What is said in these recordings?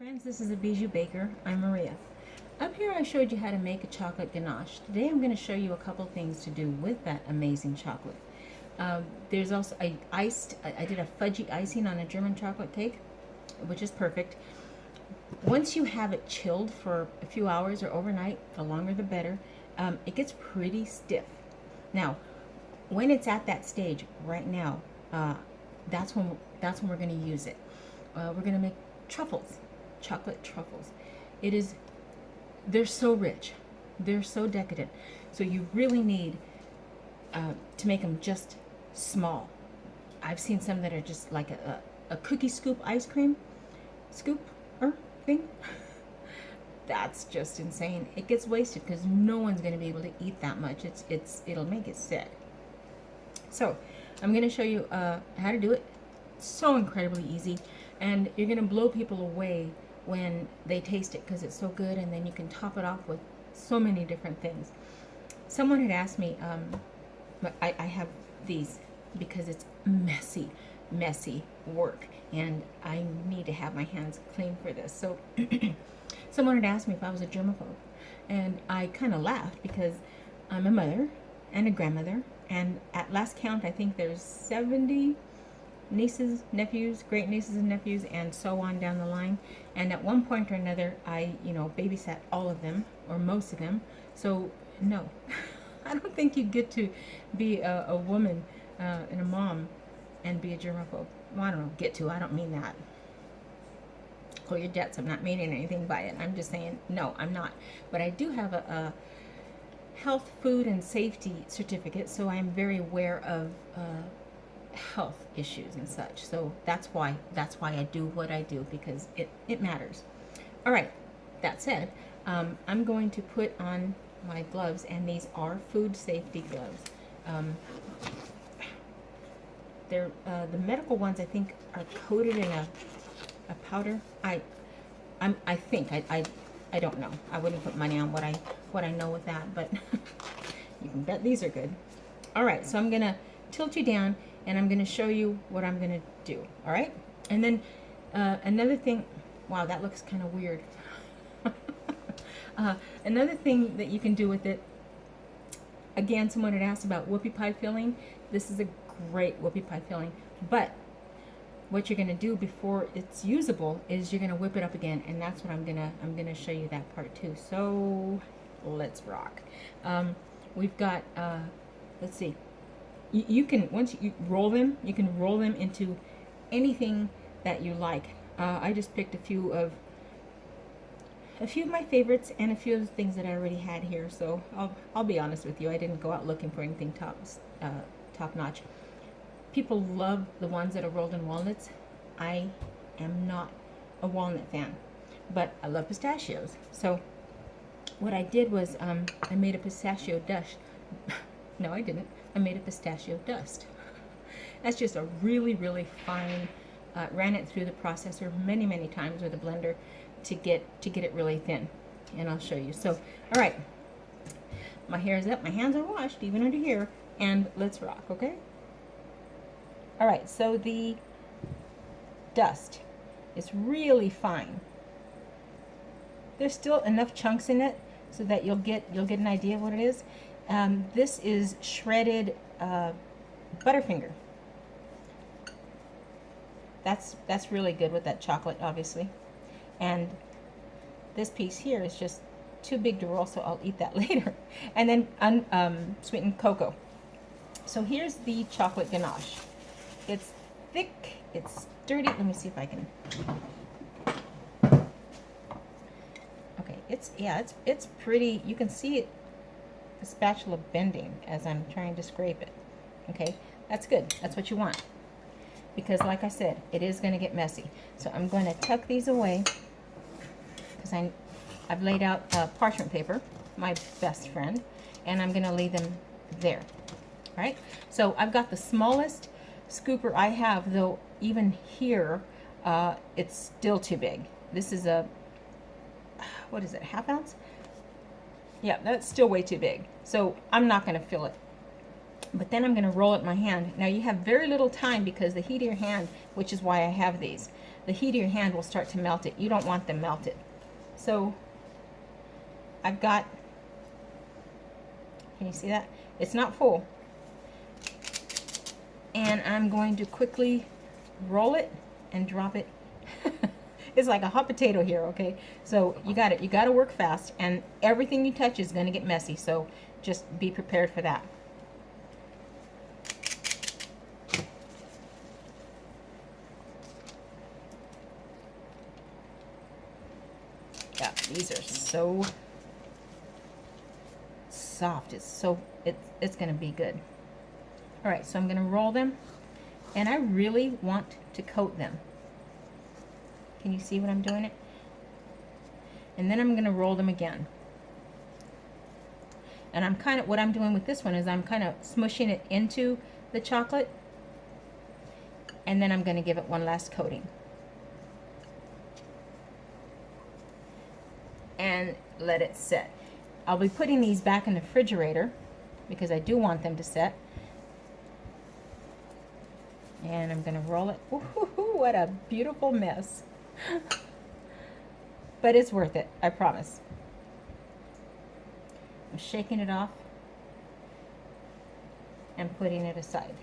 Friends, this is a Bijou Baker. I'm Maria. Up here I showed you how to make a chocolate ganache. Today I'm going to show you a couple things to do with that amazing chocolate. There's also, I did a fudgy icing on a German chocolate cake, which is perfect. Once you have it chilled for a few hours or overnight, the longer the better, it gets pretty stiff. Now, when it's at that stage right now, that's when we're going to use it. We're going to make truffles, chocolate truffles. They're so rich, they're so decadent. So you really need to make them just small. I've seen some that are just like a cookie scoop ice cream scoop or thing. That's just insane. It gets wasted because no one's going to be able to eat that much. It'll make it sick. So I'm going to show you how to do it. It's so incredibly easy, and you're going to blow people away when they taste it because it's so good, and then you can top it off with so many different things. Someone had asked me, I have these because it's messy work, and I need to have my hands clean for this. So someone had asked me if I was a germaphobe, and I kind of laughed because I'm a mother and a grandmother, and at last count I think there's 70 nieces, nephews, great nieces and nephews, and so on down the line. And at one point or another, I, babysat all of them or most of them. So no, I don't think you get to be a woman and a mom and be a germaphobe. Well, I don't know, get to. I don't mean that. Call your jets. I'm not meaning anything by it. I'm just saying, no, I'm not. But I do have a health, food, and safety certificate, so I'm very aware of health issues and such. So that's why I do what I do, because it matters. All right, that said, I'm going to put on my gloves, and these are food safety gloves. They're the medical ones, I think, are coated in a powder. I don't know. I wouldn't put money on what I know with that, but you can bet these are good. All right, so I'm gonna tilt you down, and I'm gonna show you what I'm gonna do. All right, and then another thing. Wow, that looks kind of weird. Another thing that you can do with it. Again, someone had asked about whoopie pie filling. This is a great whoopie pie filling, but what you're gonna do before it's usable is you're gonna whip it up again, and that's what I'm gonna show you that part too. So let's rock. We've got let's see. You can, once you roll them, you can roll them into anything that you like. I just picked a few of my favorites and a few of the things that I already had here. So I'll be honest with you, I didn't go out looking for anything top notch. People love the ones that are rolled in walnuts. I am not a walnut fan, but I love pistachios. So what I did was I made a pistachio dust. No, I didn't. I made a pistachio dust. That's just a really, really fine, ran it through the processor many times with a blender to get it really thin. And I'll show you. So, all right, my hair is up, my hands are washed, even under here, and let's rock, okay? All right, so the dust is really fine. There's still enough chunks in it so that you'll get an idea of what it is. This is shredded Butterfinger. That's really good with that chocolate, obviously. And this piece here is just too big to roll, so I'll eat that later. And then sweetened cocoa. So here's the chocolate ganache. It's thick, it's sturdy. Let me see if I can. Okay, it's pretty. You can see it. The spatula bending as I'm trying to scrape it. Okay, that's good. That's what you want, because like I said, it is going to get messy. So I'm going to tuck these away because I've laid out parchment paper, my best friend, and I'm going to lay them there. All right, so I've got the smallest scooper I have, though even here it's still too big. This is a, what is it, ½ ounce? Yeah, that's still way too big. So I'm not going to fill it. But then I'm going to roll it in my hand. Now you have very little time because the heat of your hand, which is why I have these. the heat of your hand will start to melt it. You don't want them melted. So I've got, can you see that? It's not full. And I'm going to quickly roll it and drop it. It's like a hot potato here, okay? So you got it. You got to work fast, and everything you touch is going to get messy. So just be prepared for that. Yeah, these are so soft. It's going to be good. All right, so I'm going to roll them, and I really want to coat them. Can you see what I'm doing it? And then I'm going to roll them again. And I'm kind of, what I'm doing with this one is I'm kind of smushing it into the chocolate, and then I'm going to give it one last coating. And let it set. I'll be putting these back in the refrigerator because I do want them to set. And I'm going to roll it. Ooh, what a beautiful mess. But it's worth it, I promise. I'm shaking it off and putting it aside.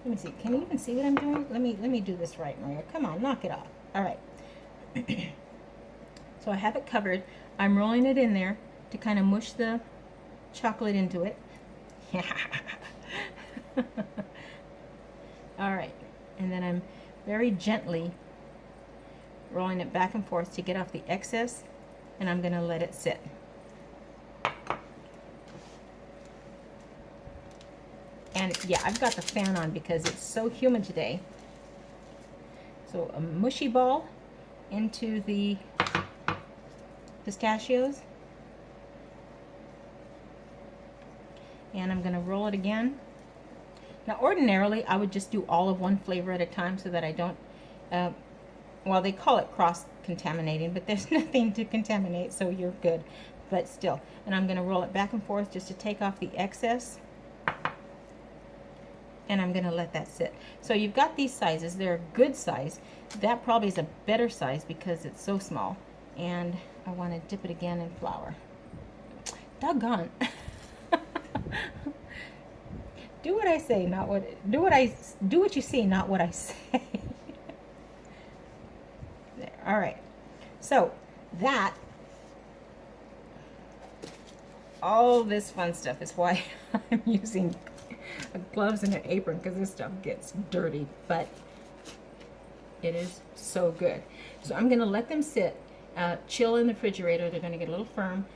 Let me see. Can you even see what I'm doing? Let me do this right, Maria. Come on, knock it off. All right. So I have it covered. I'm rolling it in there to kind of mush the chocolate into it. All right. And then I'm very gently rolling it back and forth to get off the excess, and I'm going to let it sit. And yeah, I've got the fan on because it's so humid today. So a mushy ball into the pistachios, and I'm going to roll it again. Now ordinarily I would just do all of one flavor at a time so that I don't, well, they call it cross-contaminating, but there's nothing to contaminate, so you're good, but still. And I'm going to roll it back and forth just to take off the excess, and I'm going to let that sit. So you've got these sizes. They're a good size. That probably is a better size because it's so small, and I want to dip it again in flour. Doggone. Do what I say, not what, do what you see, not what I say. There. All right. So that, all this fun stuff is why I'm using gloves and an apron, because this stuff gets dirty, but it is so good. So I'm going to let them sit, chill in the refrigerator. They're going to get a little firm.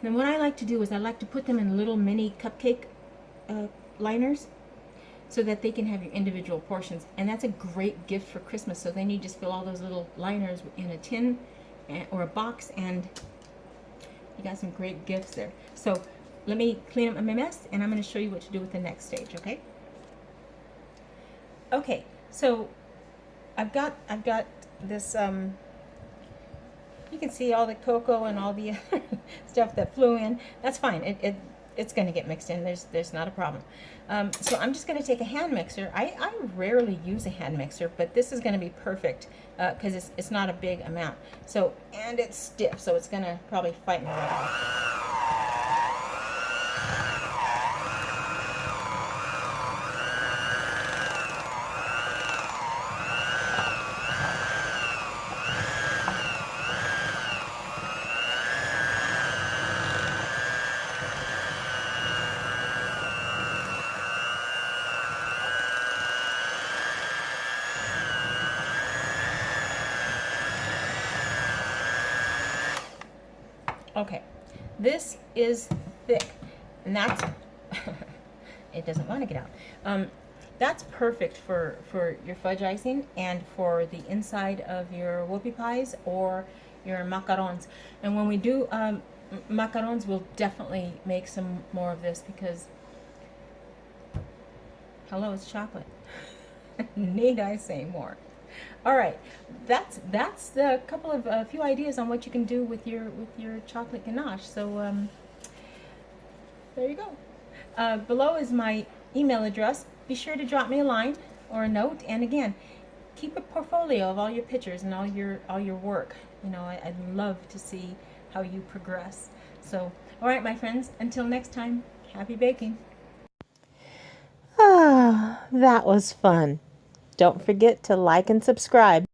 And then what I like to do is I like to put them in little mini cupcake liners so that they can have your individual portions, and that's a great gift for Christmas. So then you just fill all those little liners in a tin or a box, and you got some great gifts there. So let me clean up my mess, and I'm going to show you what to do with the next stage. Okay, so I've got this, you can see all the cocoa and all the stuff that flew in. That's fine. It's going to get mixed in. There's not a problem. So I'm just going to take a hand mixer. I rarely use a hand mixer, but this is going to be perfect because it's not a big amount. So, and it's stiff, so it's going to probably fight me right off. Okay, this is thick, and that's, it doesn't want to get out. That's perfect for your fudge icing and for the inside of your whoopie pies or your macarons. And when we do macarons, we'll definitely make some more of this because, hello, it's chocolate. Need I say more? All right, that's the couple of a few ideas on what you can do with your chocolate ganache. So there you go. Below is my email address. Be sure to drop me a line. or a note. And again, keep a portfolio of all your pictures and all your work. I'd love to see how you progress. So, all right, my friends, until next time, happy baking. Ah, that was fun. Don't forget to like and subscribe.